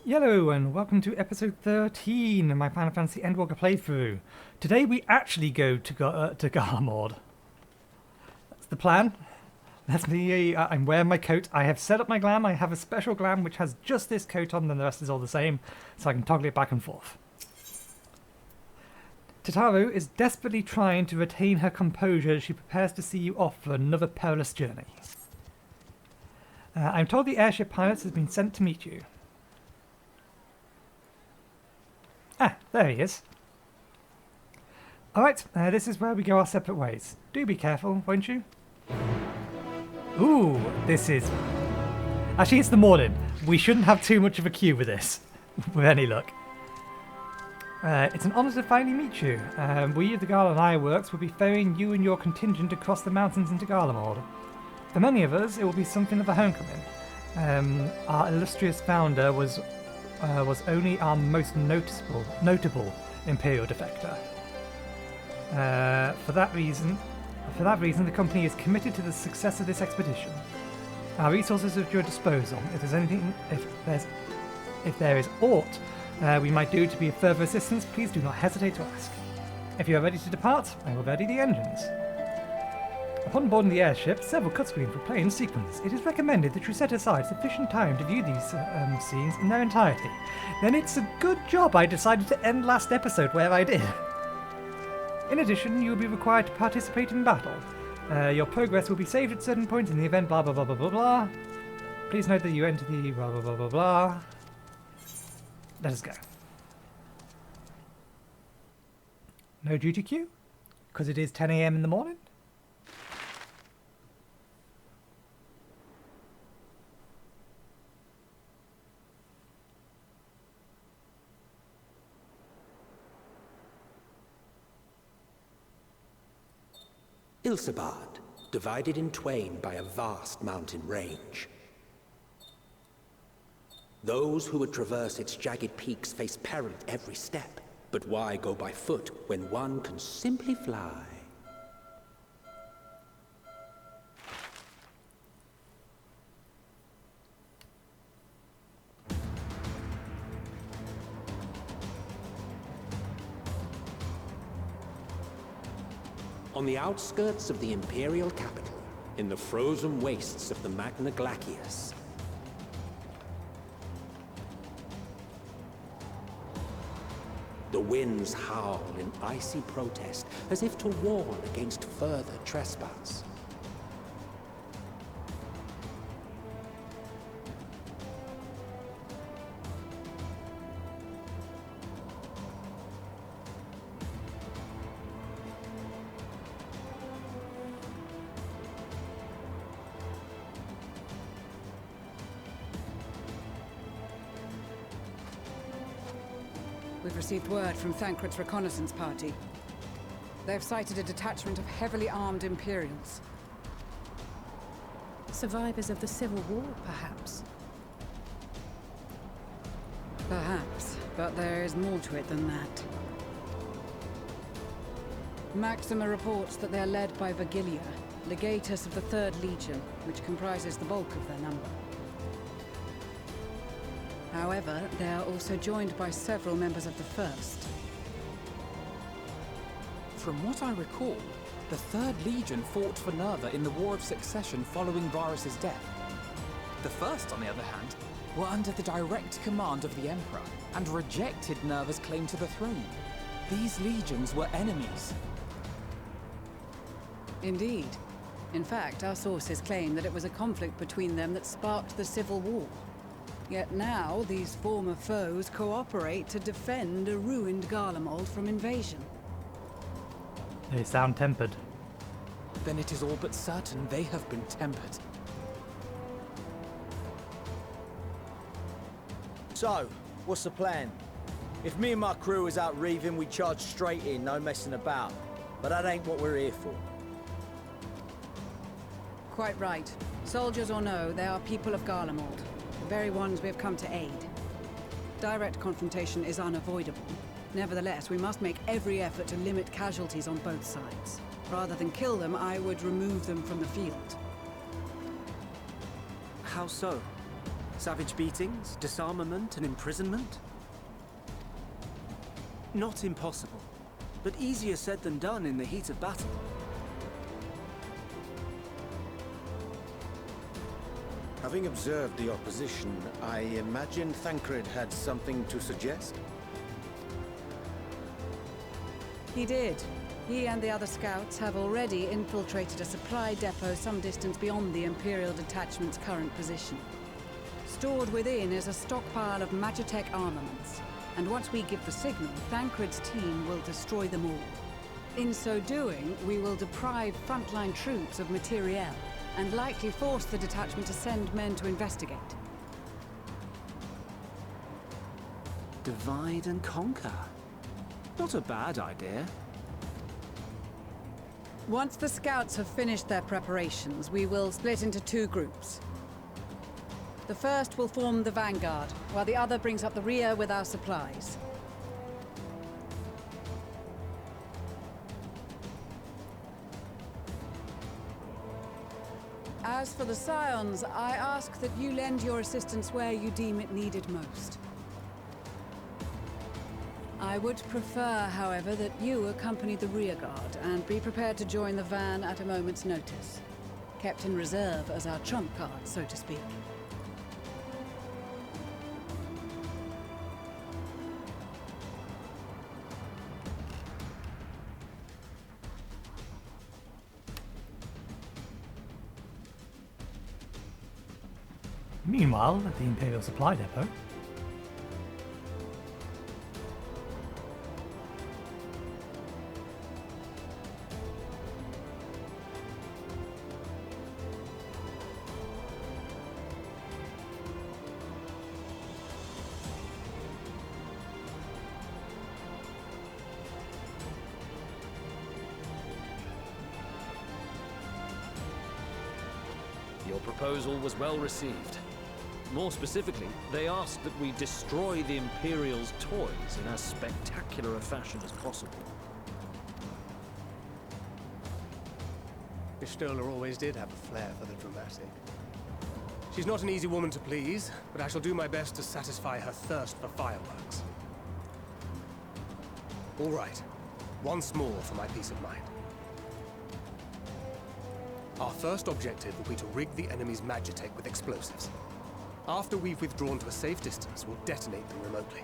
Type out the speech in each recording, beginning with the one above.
Hello and welcome to episode 13 of my Final Fantasy Endwalker playthrough. Today we actually go to Garlemald. That's the plan. That's me. I'm wearing my coat. I have set up my glam. I have a special glam which has just this coat on, and the rest is all the same, so I can toggle it back and forth. Tataru is desperately trying to retain her composure as she prepares to see you off for another perilous journey. I'm told the airship pilot has been sent to meet you. Ah, there he is. Alright, this is where we go our separate ways. Do be careful, won't you? Ooh, this is... Actually, it's the morning. We shouldn't have too much of a queue with this, with any luck. It's an honour to finally meet you. We of the Garland Ironworks will be ferrying you and your contingent across the mountains into Garlemald. For many of us, it will be something of a homecoming. Our illustrious founder was only our most notable imperial defector. For that reason, the company is committed to the success of this expedition. Our resources are at your disposal. If there is aught we might do to be of further assistance, please do not hesitate to ask. If you are ready to depart, I will ready the engines. Upon boarding the airship, several cutscenes will play in sequence. It is recommended that you set aside sufficient time to view these scenes in their entirety. Then it's a good job I decided to end last episode where I did. In addition, you will be required to participate in battle. Your progress will be saved at certain points in the event blah blah blah blah blah blah. Please note that you enter the blah blah blah blah blah. Let us go. No duty queue? Because it is 10 AM in the morning? Ilsabard, divided in twain by a vast mountain range. Those who would traverse its jagged peaks face peril at every step. But why go by foot when one can simply fly? On the outskirts of the imperial capital, in the frozen wastes of the Magna Glacius, the winds howl in icy protest, as if to warn against further trespass. We've received word from Thancred's reconnaissance party. They've sighted a detachment of heavily armed Imperials. Survivors of the Civil War, perhaps? Perhaps, but there is more to it than that. Maxima reports that they are led by Virgilia, legatus of the 3rd Legion, which comprises the bulk of their number. However, they are also joined by several members of the 1st. From what I recall, the 3rd Legion fought for Nerva in the War of Succession following Varus' death. The 1st, on the other hand, were under the direct command of the Emperor and rejected Nerva's claim to the throne. These legions were enemies. Indeed. In fact, our sources claim that it was a conflict between them that sparked the Civil War. Yet now, these former foes cooperate to defend a ruined Garlemald from invasion. They sound tempered. Then it is all but certain they have been tempered. So, what's the plan? If me and my crew is out reaving, we charge straight in, no messing about. But that ain't what we're here for. Quite right. Soldiers or no, they are people of Garlemald. The very ones we have come to aid. Direct confrontation is unavoidable. Nevertheless, we must make every effort to limit casualties on both sides. Rather than kill them, I would remove them from the field. How so? Savage beatings, disarmament, and imprisonment? Not impossible, but easier said than done in the heat of battle. Having observed the opposition, I imagine Thancred had something to suggest? He did. He and the other scouts have already infiltrated a supply depot some distance beyond the Imperial detachment's current position. Stored within is a stockpile of magitek armaments, and once we give the signal, Thancred's team will destroy them all. In so doing, we will deprive frontline troops of materiel, and likely force the detachment to send men to investigate. Divide and conquer. Not a bad idea. Once the scouts have finished their preparations, we will split into two groups. The first will form the vanguard, while the other brings up the rear with our supplies. As for the Scions, I ask that you lend your assistance where you deem it needed most. I would prefer, however, that you accompany the rearguard and be prepared to join the van at a moment's notice. Kept in reserve as our trump card, so to speak. Meanwhile, at the Imperial supply depot, Your proposal was well received. More specifically, they asked that we destroy the Imperial's toys in as spectacular a fashion as possible. Pistola always did have a flair for the dramatic. She's not an easy woman to please, but I shall do my best to satisfy her thirst for fireworks. All right, once more for my peace of mind. Our first objective will be to rig the enemy's magitek with explosives. After we've withdrawn to a safe distance, we'll detonate them remotely.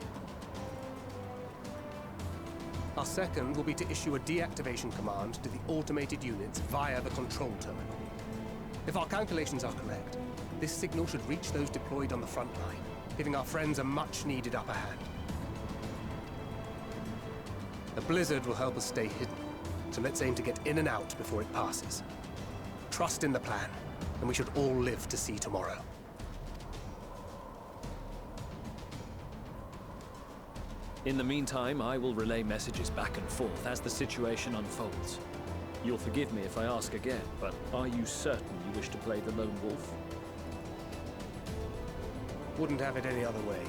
Our second will be to issue a deactivation command to the automated units via the control terminal. If our calculations are correct, this signal should reach those deployed on the front line, giving our friends a much-needed upper hand. The blizzard will help us stay hidden, so let's aim to get in and out before it passes. Trust in the plan, and we should all live to see tomorrow. In the meantime, I will relay messages back and forth as the situation unfolds. You'll forgive me if I ask again, but are you certain you wish to play the lone wolf? Wouldn't have it any other way.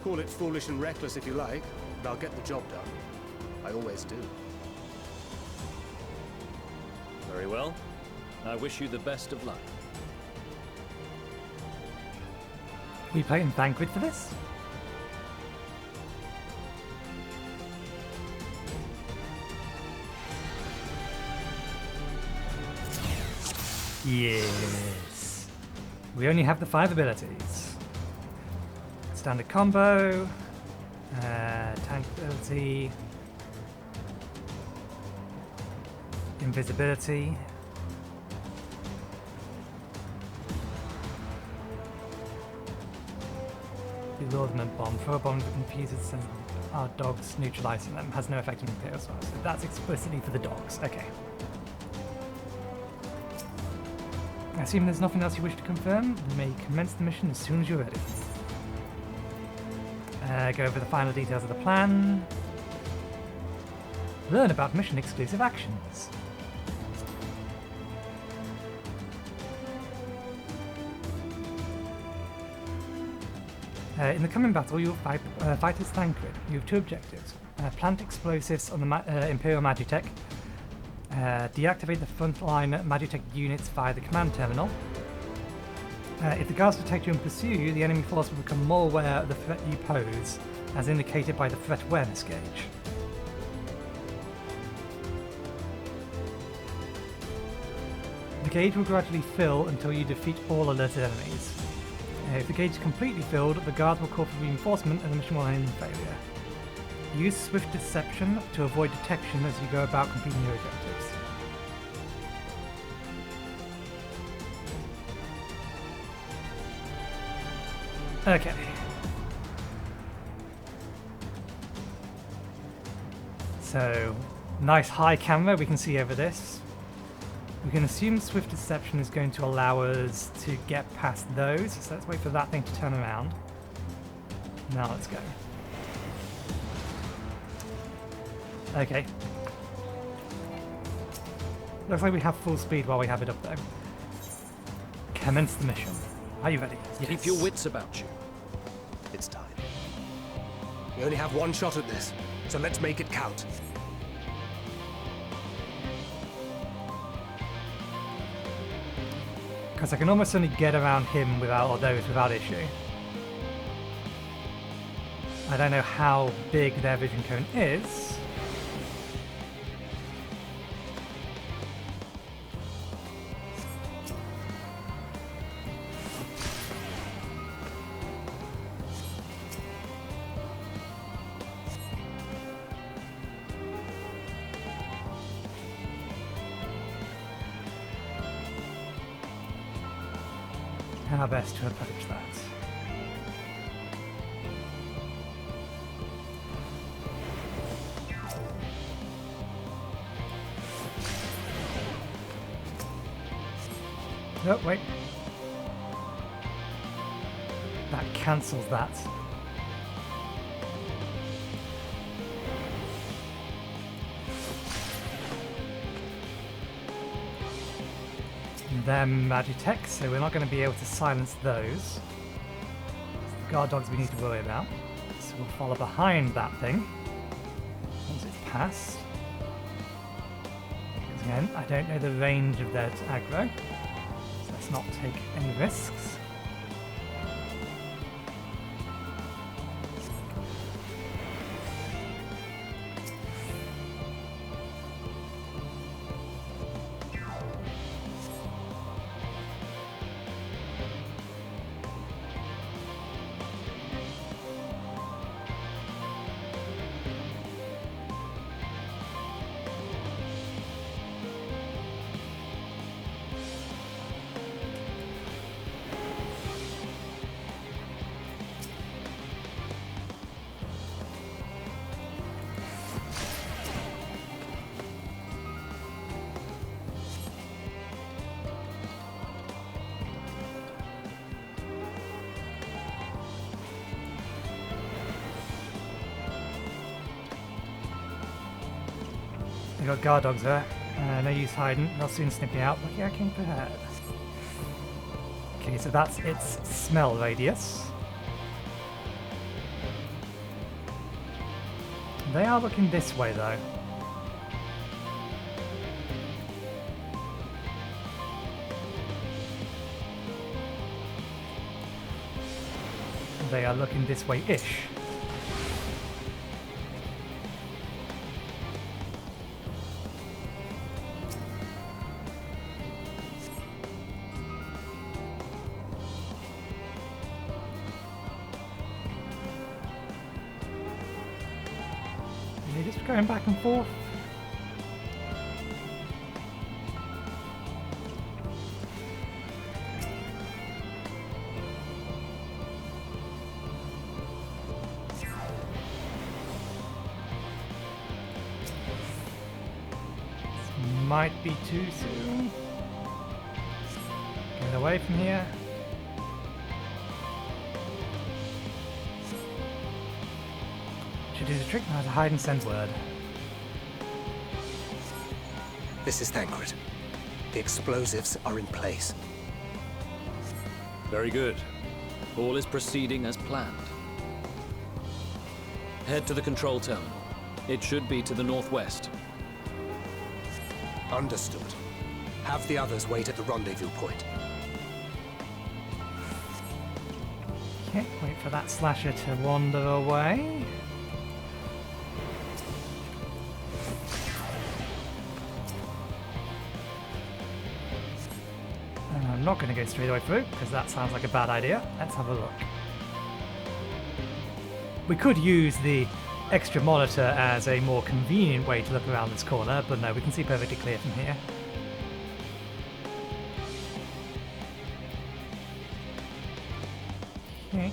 Call it foolish and reckless if you like, but I'll get the job done. I always do. Very well. I wish you the best of luck. we playing Thancred for this? Yes. We only have the 5 abilities. Standard combo, tank ability, invisibility, bewilderment bomb. Throw a bomb that confuses our dogs, neutralizing them. Has no effect on Imperial Source. So that's explicitly for the dogs. Okay. I assume there's nothing else you wish to confirm. You may commence the mission as soon as you're ready. Go over the final details of the plan. Learn about mission exclusive actions. In the coming battle, you'll fight as Thancred. You have 2 objectives. Plant explosives on the Imperial magitek. Deactivate the frontline magitek units via the command terminal. If the guards detect you and pursue you, the enemy force will become more aware of the threat you pose, as indicated by the threat awareness gauge. The gauge will gradually fill until you defeat all alerted enemies. If the gauge is completely filled, the guards will call for reinforcement and the mission will end in failure. Use swift deception to avoid detection as you go about completing your objectives. Okay. So, nice high camera, we can see over this. We can assume swift deception is going to allow us to get past those, so let's wait for that thing to turn around. Now let's go. Okay. Looks like we have full speed while we have it up though. Commence the mission. Are you ready? Yes. Keep your wits about you. It's time. We only have one shot at this, so let's make it count. Because I can almost only get around him without, or those without issue. I don't know how big their vision cone is. How best to approach that? Oh, wait. That cancels that. They're magitek, so we're not going to be able to silence those. It's the guard dogs we need to worry about. So we'll follow behind that thing once it's passed. Because again, I don't know the range of their aggro, so let's not take any risks. We've got guard dogs there. No use hiding. They'll soon snip you out. Looking prepared. Okay, so that's its smell radius. They are looking this way though. They are looking this way-ish. Just going back and forth. This might be too soon. Get away from here. Should do the trick now to hide and send word. This is Thancred. The explosives are in place. Very good. All is proceeding as planned. Head to the control terminal. It should be to the northwest. Understood. Have the others wait at the rendezvous point. Okay, wait for that slasher to wander away. And I'm not going to go straight away through, because that sounds like a bad idea. Let's have a look. We could use the extra monitor as a more convenient way to look around this corner, but no, we can see perfectly clear from here. Okay.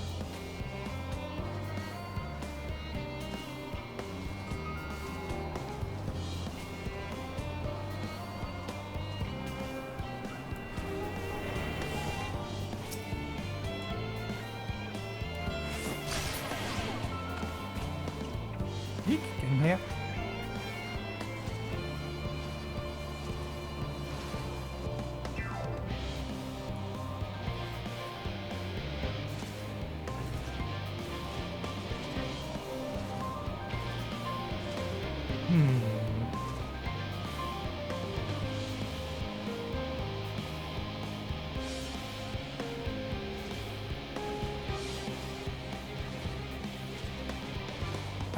Yeek, get in here.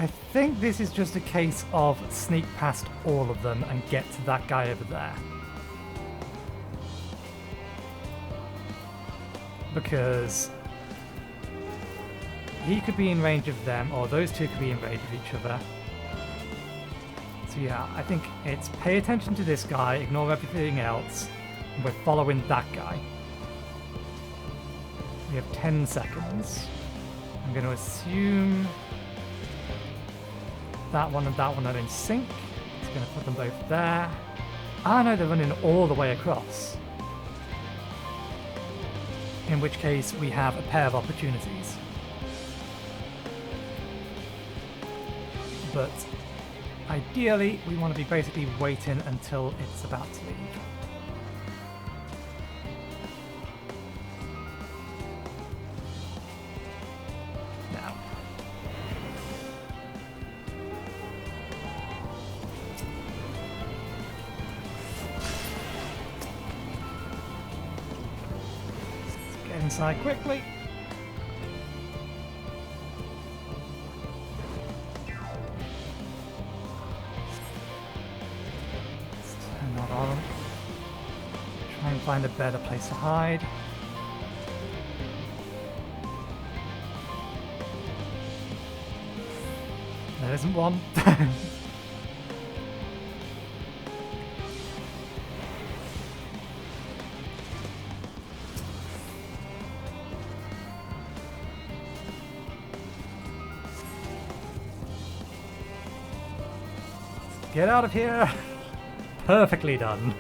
I think this is just a case of sneak past all of them and get to that guy over there. Because he could be in range of them, or those two could be in range of each other. So yeah, I think it's pay attention to this guy, ignore everything else, and we're following that guy. We have 10 seconds. I'm going to assume that one and that one are in sync. It's going to put them both there. Ah no, they're running all the way across. In which case we have a pair of opportunities. But ideally we want to be basically waiting until it's about to leave. Now. Let's get inside quickly. Not on. Try and find a better place to hide. There isn't one. Get out of here! Perfectly done.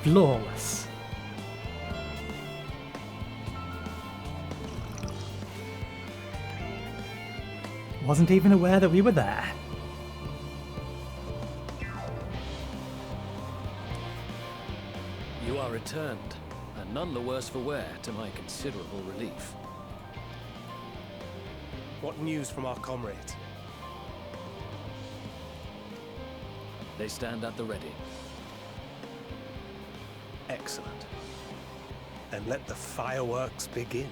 Flawless. Wasn't even aware that we were there. You are returned, and none the worse for wear, to my considerable relief. What news from our comrades? They stand at the ready. Excellent. Then let the fireworks begin.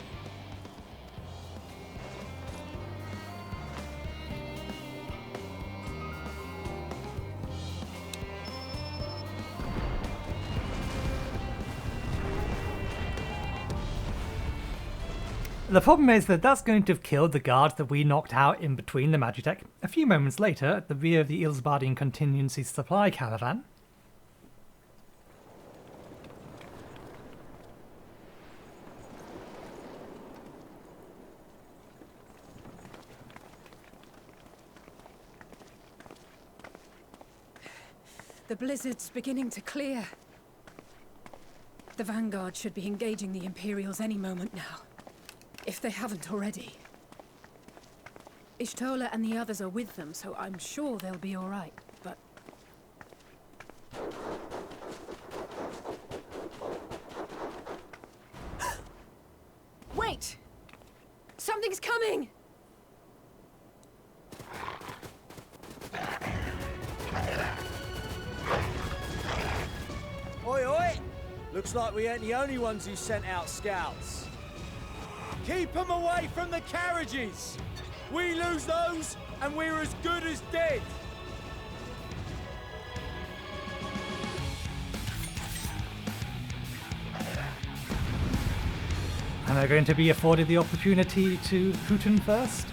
The problem is that that's going to have killed the guards that we knocked out in between the magitek. A few moments later, at the rear of the Ilsbardian Contingency Supply Caravan. The blizzard's beginning to clear. The Vanguard should be engaging the Imperials any moment now. If they haven't already. Ishtola and the others are with them, so I'm sure they'll be all right, but... Wait! Something's coming! Oi, oi! Looks like we ain't the only ones who sent out scouts. Keep them away from the carriages! We lose those, and we're as good as dead! Am I going to be afforded the opportunity to Hooten first?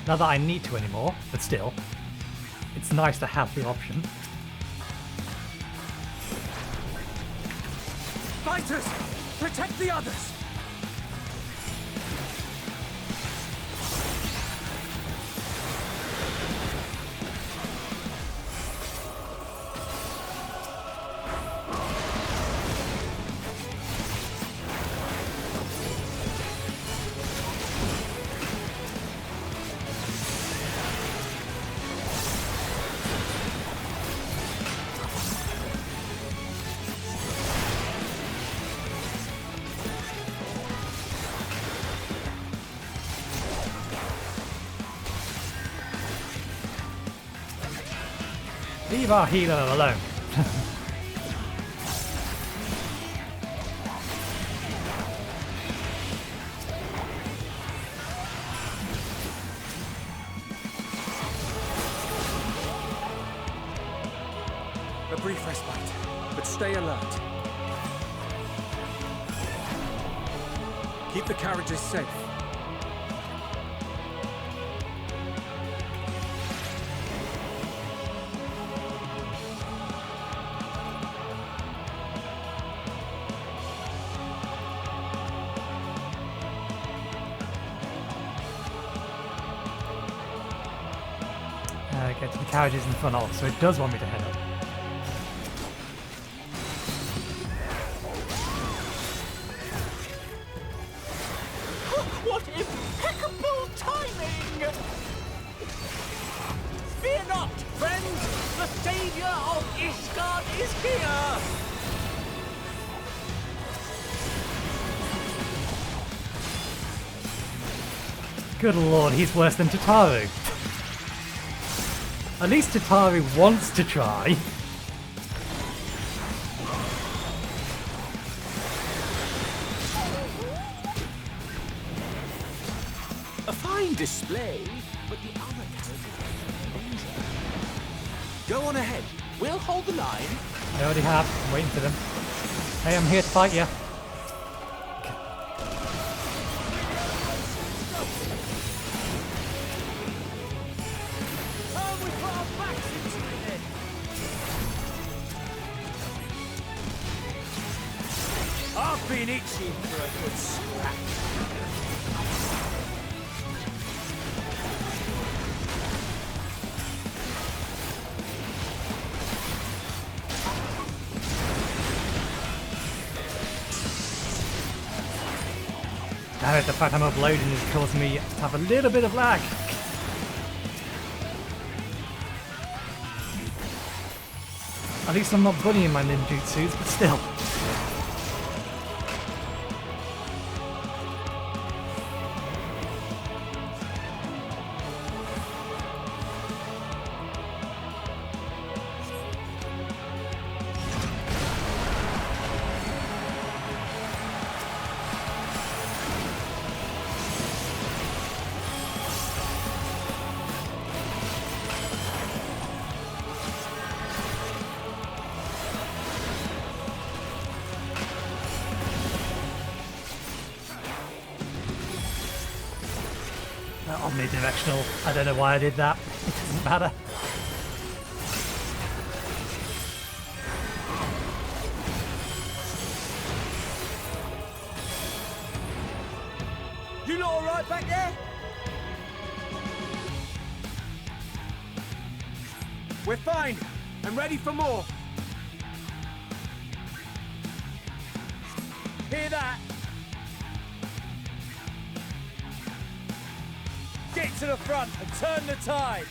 Not that I need to anymore, but still. It's nice to have the option. Fighters! Protect the others! Leave our healer alone. A brief respite, but stay alert. Keep the carriages safe. Get to the carriages in the front also, so it does want me to head up. What impeccable timing! Fear not, friends! The savior of Ishgard is here! Good lord, he's worse than Tataru. At least Tataru wants to try. A fine display, but the other carriages are in danger. Go on ahead. We'll hold the line. I already have. I'm waiting for them. Hey, I'm here to fight you. I've been itching for a good scrap. Damn it, the fact I'm uploading is causing me to have a little bit of lag. At least I'm not bullying my ninjutsus, but still. Omnidirectional. I don't know why I did that. It doesn't matter. You lot all right back there? We're fine and ready for more. Hear that? Get to the front and turn the tide.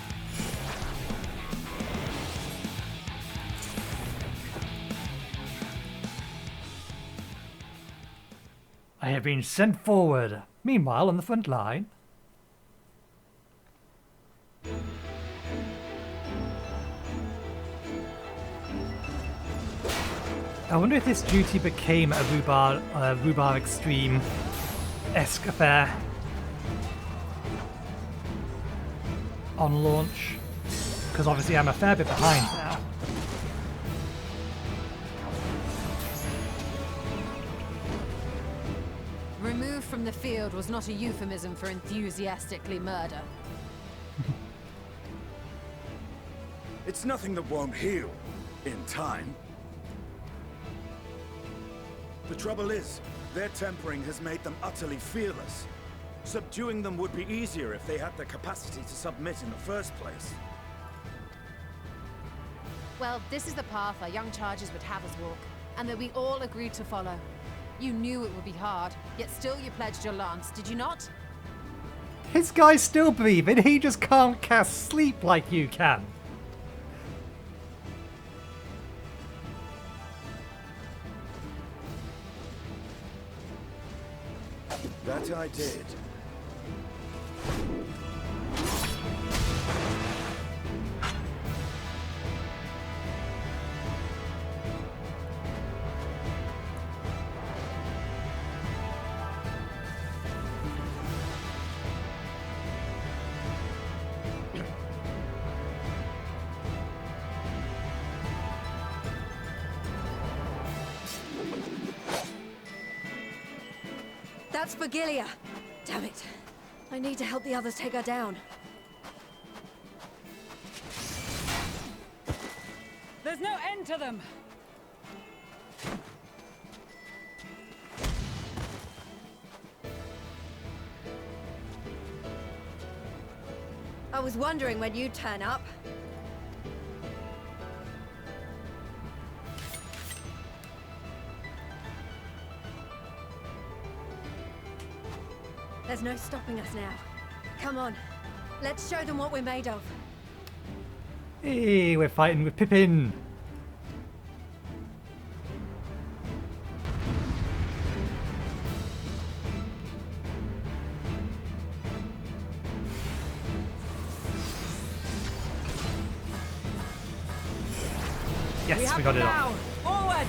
I have been sent forward. Meanwhile, on the front line. I wonder if this duty became a Rhubarb Extreme esque affair on launch, because obviously I'm a fair bit behind now. Removed from the field was not a euphemism for enthusiastically murder. It's nothing that won't heal in time. The trouble is, their tempering has made them utterly fearless. Subduing them would be easier if they had the capacity to submit in the first place. Well, this is the path our young charges would have us walk, and that we all agreed to follow. You knew it would be hard, yet still you pledged your lance, did you not? His guy's still breathing, he just can't cast sleep like you can. That I did. That's Virgilia. Damn it. I need to help the others take her down. There's no end to them! I was wondering when you'd turn up. There's no stopping us now. Come on. Let's show them what we're made of. Hey, we're fighting with Pippin. Yes, we got it now. off. Forward!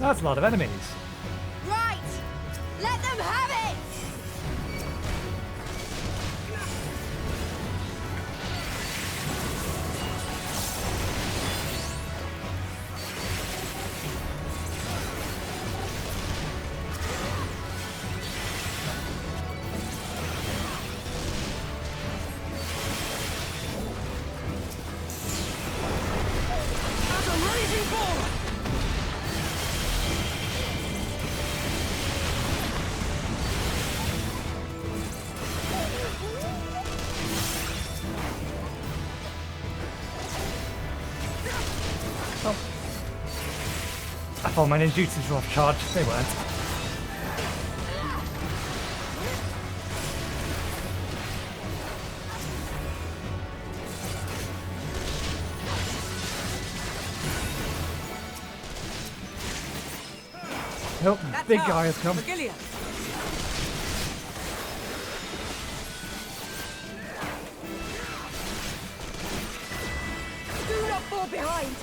That's a lot of enemies. Right! Let them have it! That's a raging ball! I thought my ninjutsus were off charge. They weren't. Nope, big guy has come. Virgilia. Do not fall behind!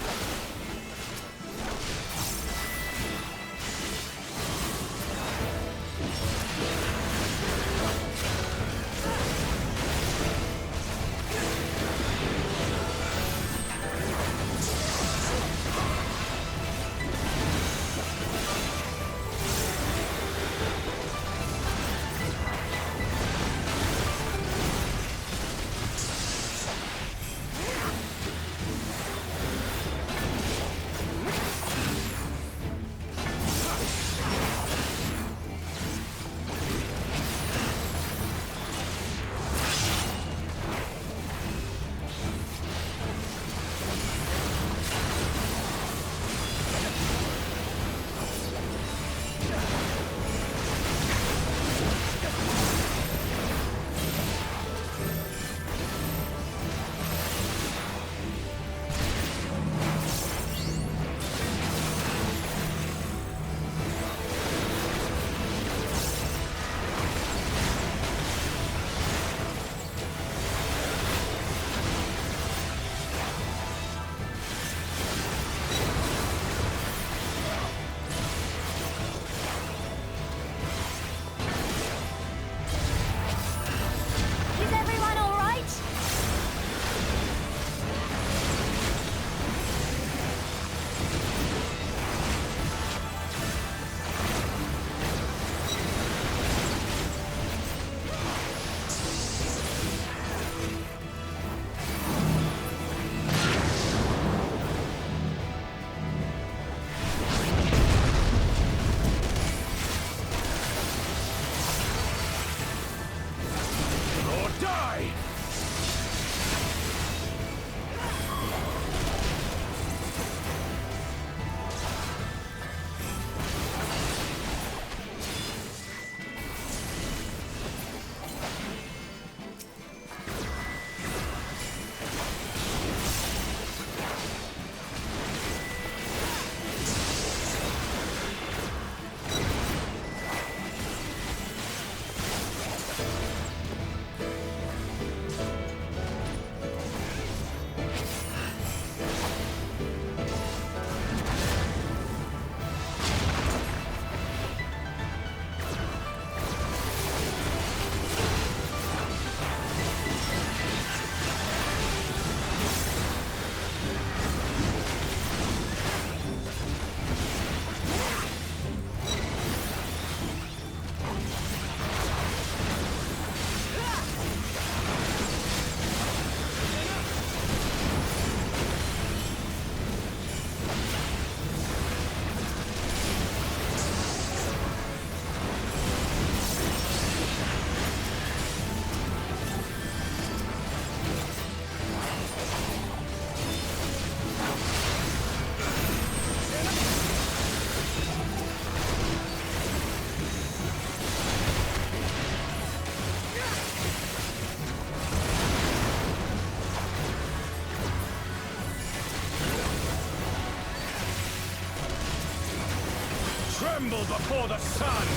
before the sun!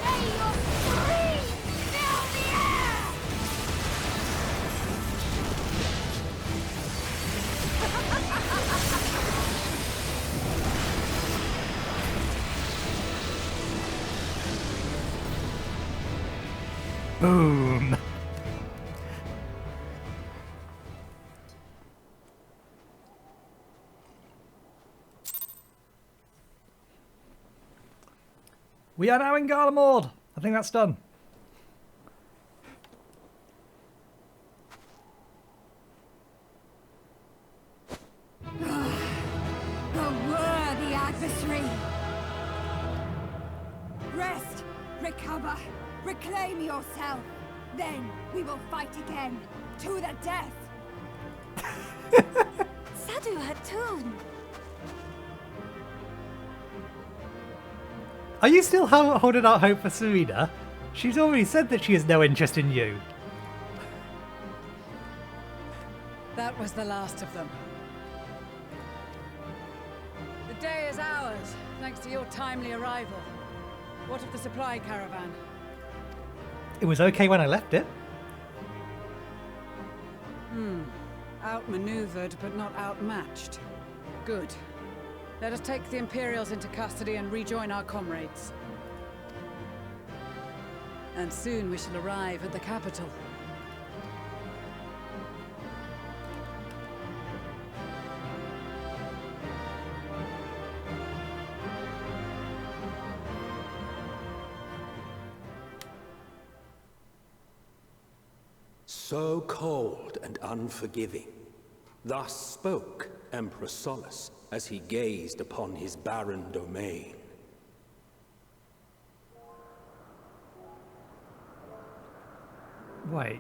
May your scream fill the air! Boom. We are now in Garlemald. I think that's done. The worthy adversary! Rest, recover, reclaim yourself. Then we will fight again, to the death. Sadu Hatun! Are you still holding out hope for Serena? She's already said that she has no interest in you. That was the last of them. The day is ours, thanks to your timely arrival. What of the supply caravan? It was okay when I left it. Outmaneuvered, but not outmatched. Good. Let us take the Imperials into custody and rejoin our comrades. And soon we shall arrive at the capital. So cold and unforgiving. Thus spoke Emperor Solus as he gazed upon his barren domain. Wait.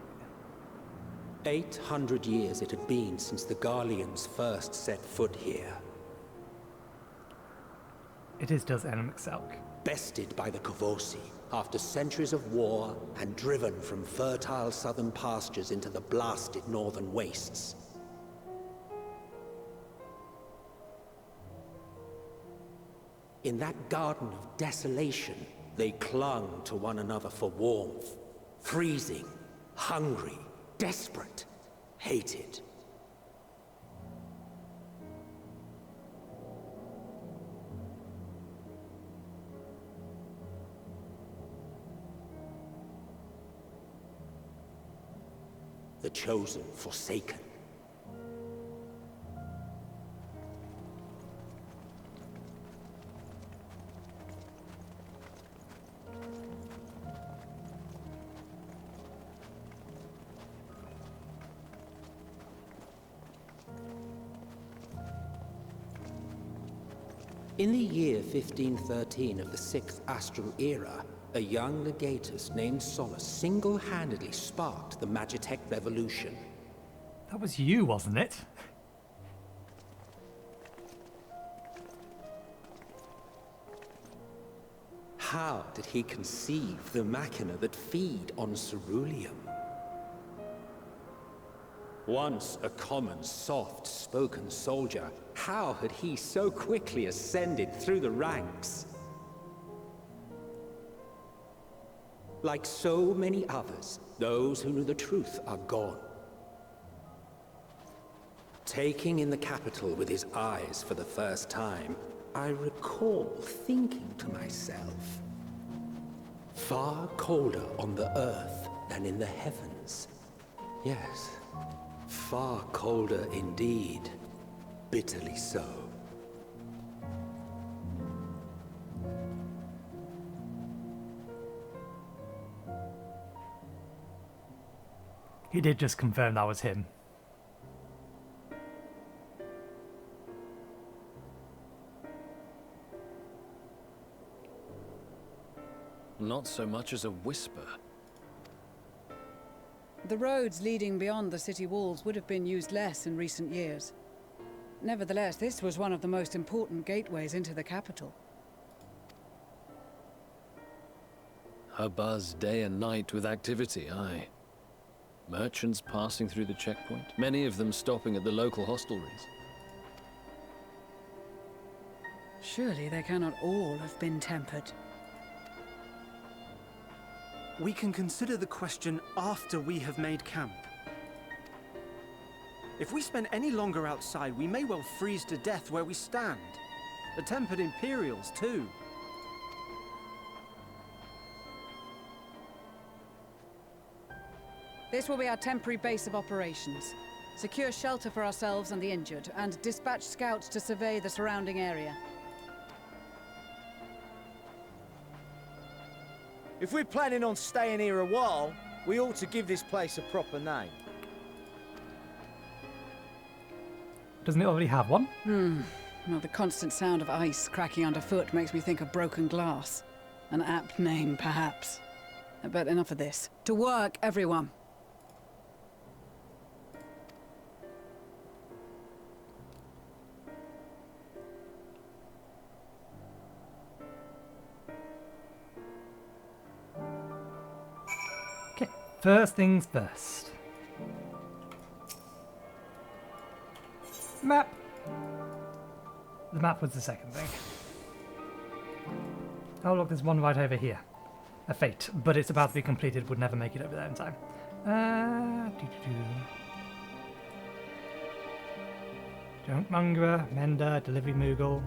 800 years it had been since the Garleans first set foot here. It is does Enmixelk. Bested by the Kovosi after centuries of war and driven from fertile southern pastures into the blasted northern wastes. In that garden of desolation, they clung to one another for warmth. Freezing, hungry, desperate, hated. The chosen forsaken. In the year 1513 of the 6th Astral Era, a young legatus named Solus single-handedly sparked the magitek revolution. That was you, wasn't it? How did he conceive the machina that feed on ceruleum? Once a common, soft-spoken soldier, how had he so quickly ascended through the ranks? Like so many others, those who knew the truth are gone. Taking in the capital with his eyes for the first time, I recall thinking to myself, far colder on the earth than in the heavens. Yes, far colder indeed, bitterly so. He did just confirm that was him. Not so much as a whisper. The roads leading beyond the city walls would have been used less in recent years. Nevertheless, this was one of the most important gateways into the capital. Her buzz day and night with activity, aye. Merchants passing through the checkpoint, many of them stopping at the local hostelries. Surely they cannot all have been tempered. We can consider the question after we have made camp. If we spend any longer outside, we may well freeze to death where we stand. The tempered imperials, too. This will be our temporary base of operations. Secure shelter for ourselves and the injured, and dispatch scouts to survey the surrounding area. If we're planning on staying here a while, we ought to give this place a proper name. Doesn't it already have one? Well, the constant sound of ice cracking underfoot makes me think of broken glass. An apt name, perhaps. But enough of this. To work, everyone! Okay, first things first. Map. The map was the second thing. Oh look, there's one right over here. A fate, but it's about to be completed, would never make it over there in time. Junkmongerer, Mender, Delivery Moogle.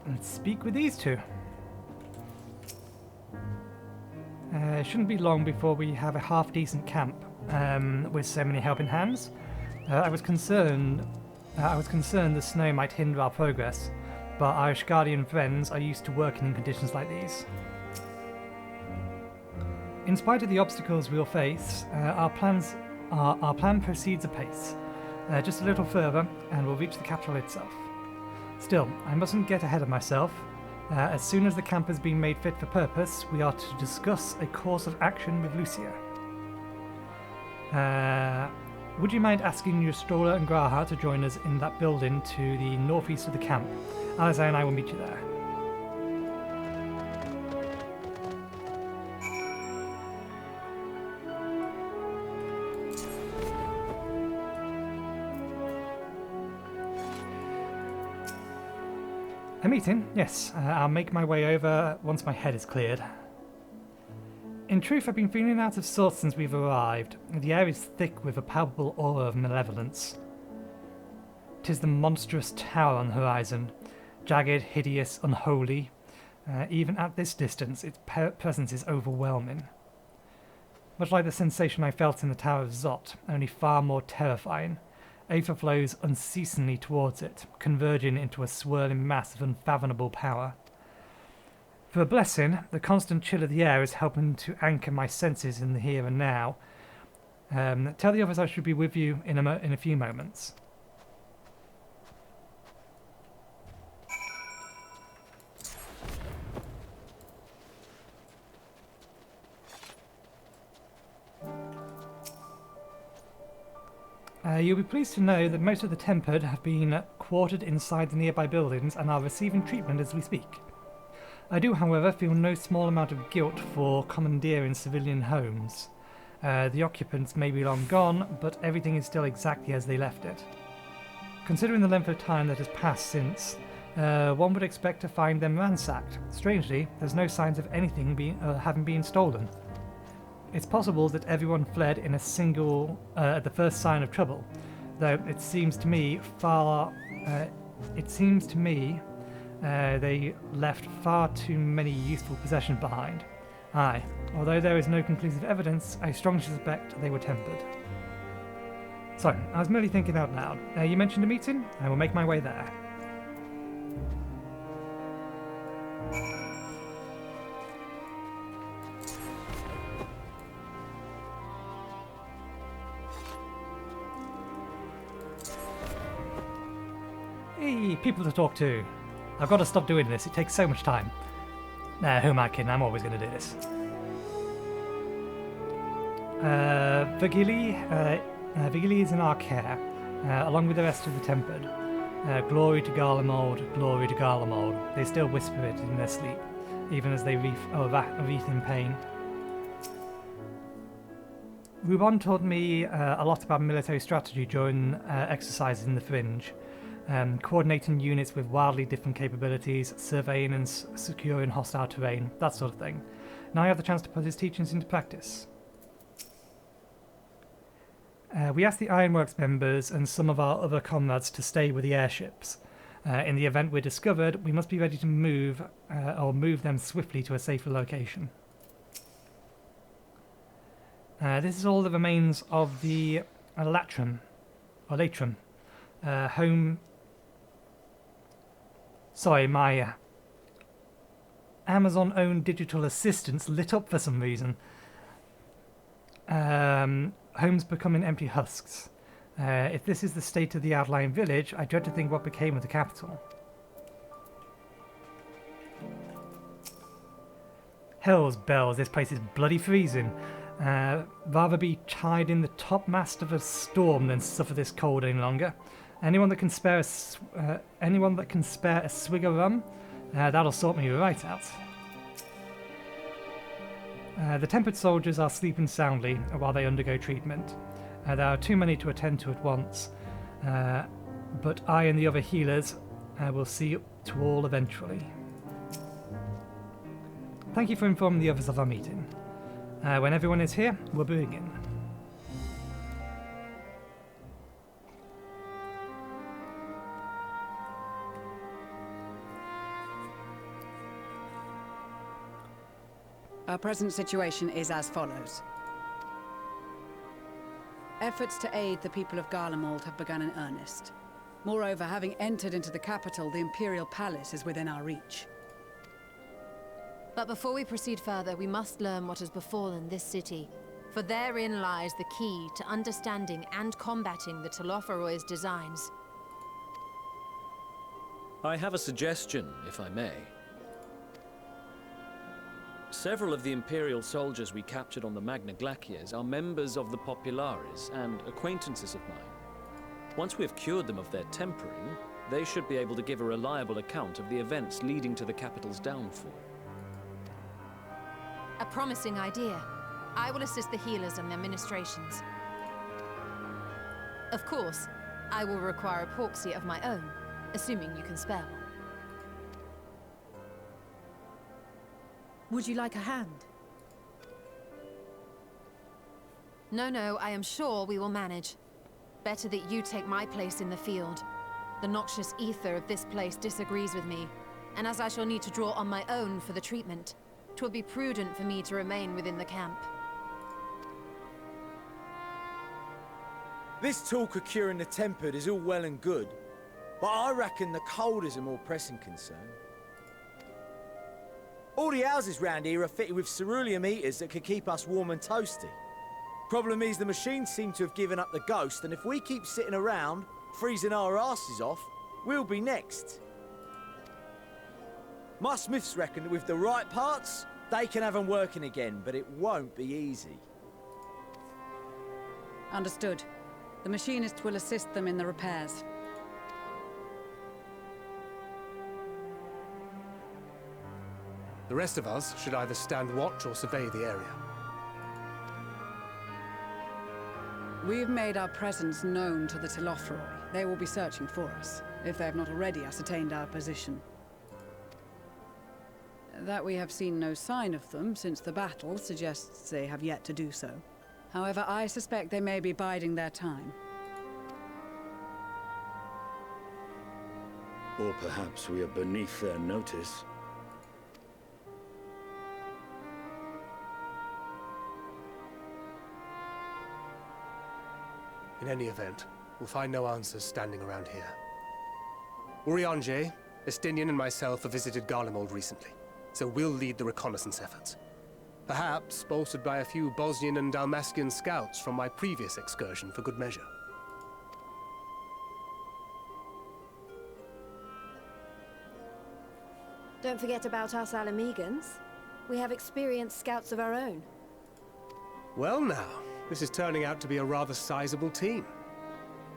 Let's speak with these two. It shouldn't be long before we have a half-decent camp with so many helping hands. I was concerned the snow might hinder our progress, but our Ishgardian friends are used to working in conditions like these. In spite of the obstacles we'll face, our plan proceeds apace. Just a little further, and we'll reach the capital itself. Still, I mustn't get ahead of myself. As soon as the camp has been made fit for purpose, we are to discuss a course of action with Lucia. Would you mind asking your Stroller and Graha to join us in that building to the northeast of the camp? Alistair and I will meet you there. A meeting? Yes, I'll make my way over once my head is cleared. In truth, I've been feeling out of sorts since we've arrived. The air is thick with a palpable aura of malevolence. 'Tis the monstrous tower on the horizon, jagged, hideous, unholy. Even at this distance, its presence is overwhelming. Much like the sensation I felt in the Tower of Zot, only far more terrifying. Aether flows unceasingly towards it, converging into a swirling mass of unfathomable power. For a blessing, the constant chill of the air is helping to anchor my senses in the here and now. Tell the others I should be with you in a few moments. You'll be pleased to know that most of the Tempered have been quartered inside the nearby buildings and are receiving treatment as we speak. I do, however, feel no small amount of guilt for commandeering civilian homes. The occupants may be long gone, but everything is still exactly as they left it. Considering the length of time that has passed since, one would expect to find them ransacked. Strangely, there's no signs of anything having been stolen. It's possible that everyone fled in a single, at the first sign of trouble, though it seems to me they left far too many useful possessions behind. Aye, although there is no conclusive evidence, I strongly suspect they were tempered. So, I was merely thinking out loud. You mentioned a meeting? I will make my way there. Hey, people to talk to. I've got to stop doing this, it takes so much time. Nah, who am I kidding? I'm always going to do this. Vigili is in our care, along with the rest of the Tempered. Glory to Garlemald, glory to Garlemald. They still whisper it in their sleep, even as they wreath in pain. Rubon taught me a lot about military strategy during exercises in the Fringe, coordinating units with wildly different capabilities, surveying and securing hostile terrain, that sort of thing. Now I have the chance to put his teachings into practice. We asked the Ironworks members and some of our other comrades to stay with the airships. In the event we're discovered, we must be ready to move them swiftly to a safer location. This is all that remains of the Latrum, home. Sorry, my Amazon-owned digital assistants lit up for some reason. Homes becoming empty husks. If this is the state of the outlying village, I dread to think what became of the capital. Hell's bells, this place is bloody freezing. Rather be tied in the topmast of a storm than suffer this cold any longer. Anyone that can spare a swig of rum, that'll sort me right out. The tempered soldiers are sleeping soundly while they undergo treatment. There are too many to attend to at once, but I and the other healers will see to all eventually. Thank you for informing the others of our meeting. When everyone is here, we'll begin. Our present situation is as follows. Efforts to aid the people of Garlemald have begun in earnest. Moreover, having entered into the capital, the Imperial Palace is within our reach. But before we proceed further, we must learn what has befallen this city, for therein lies the key to understanding and combating the Telophoroid's designs. I have a suggestion, if I may. Several of the Imperial soldiers we captured on the Magna Glaciers are members of the Populares and acquaintances of mine. Once we have cured them of their tempering, they should be able to give a reliable account of the events leading to the capital's downfall. A promising idea. I will assist the healers in their ministrations. Of course, I will require a proxy of my own, assuming you can spare one. Would you like a hand? No, I am sure we will manage. Better that you take my place in the field. The noxious ether of this place disagrees with me, and as I shall need to draw on my own for the treatment, 'twill be prudent for me to remain within the camp. This talk of curing the tempered is all well and good, but I reckon the cold is a more pressing concern. All the houses round here are fitted with ceruleum heaters that could keep us warm and toasty. Problem is the machines seem to have given up the ghost, and if we keep sitting around, freezing our asses off, we'll be next. My smiths reckon that with the right parts, they can have them working again, but it won't be easy. Understood. The machinist will assist them in the repairs. The rest of us should either stand watch or survey the area. We've made our presence known to the Telophoroi. They will be searching for us, if they have not already ascertained our position. That we have seen no sign of them since the battle suggests they have yet to do so. However, I suspect they may be biding their time. Or perhaps we are beneath their notice. In any event, we'll find no answers standing around here. Urianger, Estinian and myself have visited Garlemald recently, so we'll lead the reconnaissance efforts. Perhaps bolstered by a few Bosnian and Dalmatian scouts from my previous excursion for good measure. Don't forget about us Alamegans. We have experienced scouts of our own. Well now, this is turning out to be a rather sizable team.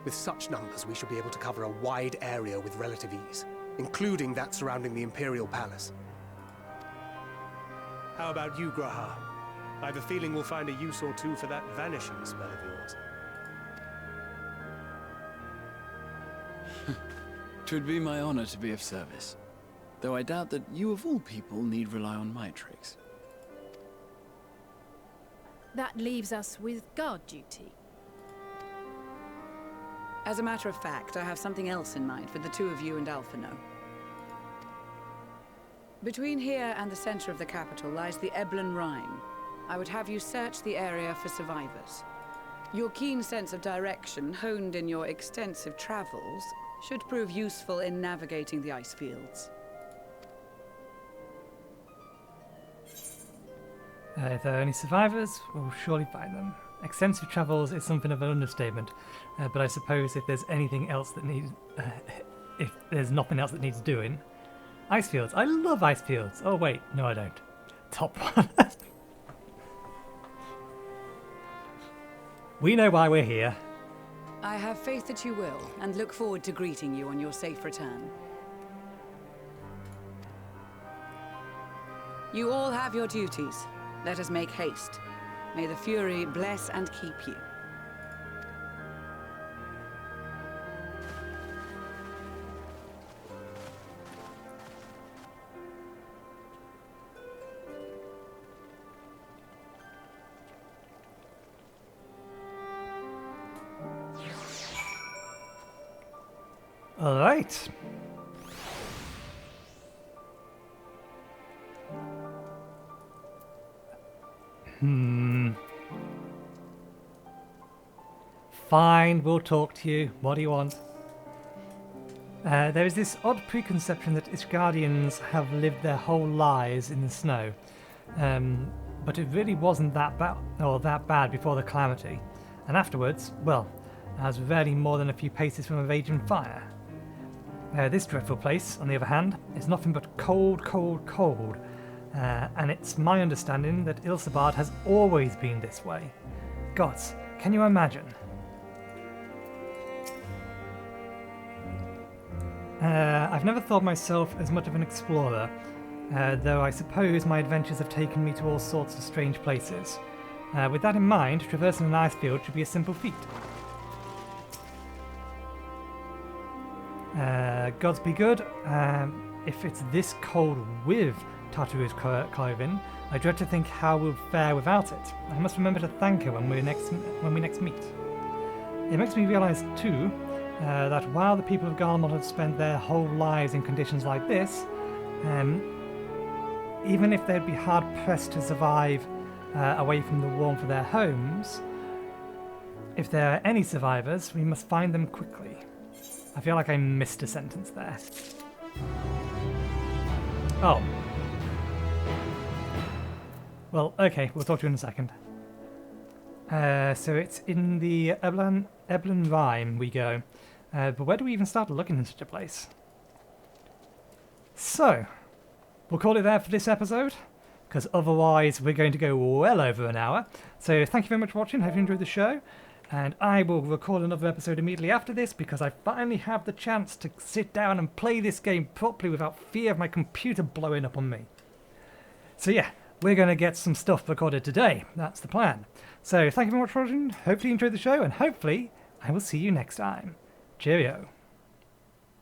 With such numbers, we should be able to cover a wide area with relative ease, including that surrounding the Imperial Palace. How about you, Graha? I have a feeling we'll find a use or two for that vanishing spell of yours. Twould be my honor to be of service. Though I doubt that you of all people need rely on my tricks. That leaves us with guard duty. As a matter of fact, I have something else in mind for the two of you and Alphino. Between here and the center of the capital lies the Eblan Rhine. I would have you search the area for survivors. Your keen sense of direction, honed in your extensive travels, should prove useful in navigating the ice fields. If there are any survivors, we'll surely find them. Extensive travels is something of an understatement, but I suppose if there's anything else that needs... if there's nothing else that needs doing... Ice fields. I love ice fields. Oh wait, no I don't. Top one. We know why we're here. I have faith that you will, and look forward to greeting you on your safe return. You all have your duties. Let us make haste. May the Fury bless and keep you. All right. Fine, we'll talk to you. What do you want? There is this odd preconception that Ishgardians have lived their whole lives in the snow, but it really wasn't that bad before the calamity, and afterwards, well, I was rarely more than a few paces from a raging fire. This dreadful place, on the other hand, is nothing but cold, cold, cold, and it's my understanding that Ilsabard has always been this way. Gods, can you imagine? I've never thought myself as much of an explorer, though I suppose my adventures have taken me to all sorts of strange places. With that in mind, traversing an ice field should be a simple feat. Gods be good. If it's this cold with Tartaru's clothing, I dread to think how we'll fare without it. I must remember to thank her when we next meet. It makes me realise too that while the people of Garlemald have spent their whole lives in conditions like this, even if they'd be hard pressed to survive away from the warmth of their homes, if there are any survivors, we must find them quickly. I feel like I missed a sentence there. Oh. Well, okay, we'll talk to you in a second. So it's in the Eblan Rhine we go. But where do we even start looking in such a place? So, we'll call it there for this episode, because otherwise we're going to go well over an hour. So thank you very much for watching, hope you enjoyed the show. And I will record another episode immediately after this because I finally have the chance to sit down and play this game properly without fear of my computer blowing up on me. So yeah, we're going to get some stuff recorded today. That's the plan. So thank you very much for watching. Hopefully you enjoyed the show and hopefully I will see you next time. Cheerio.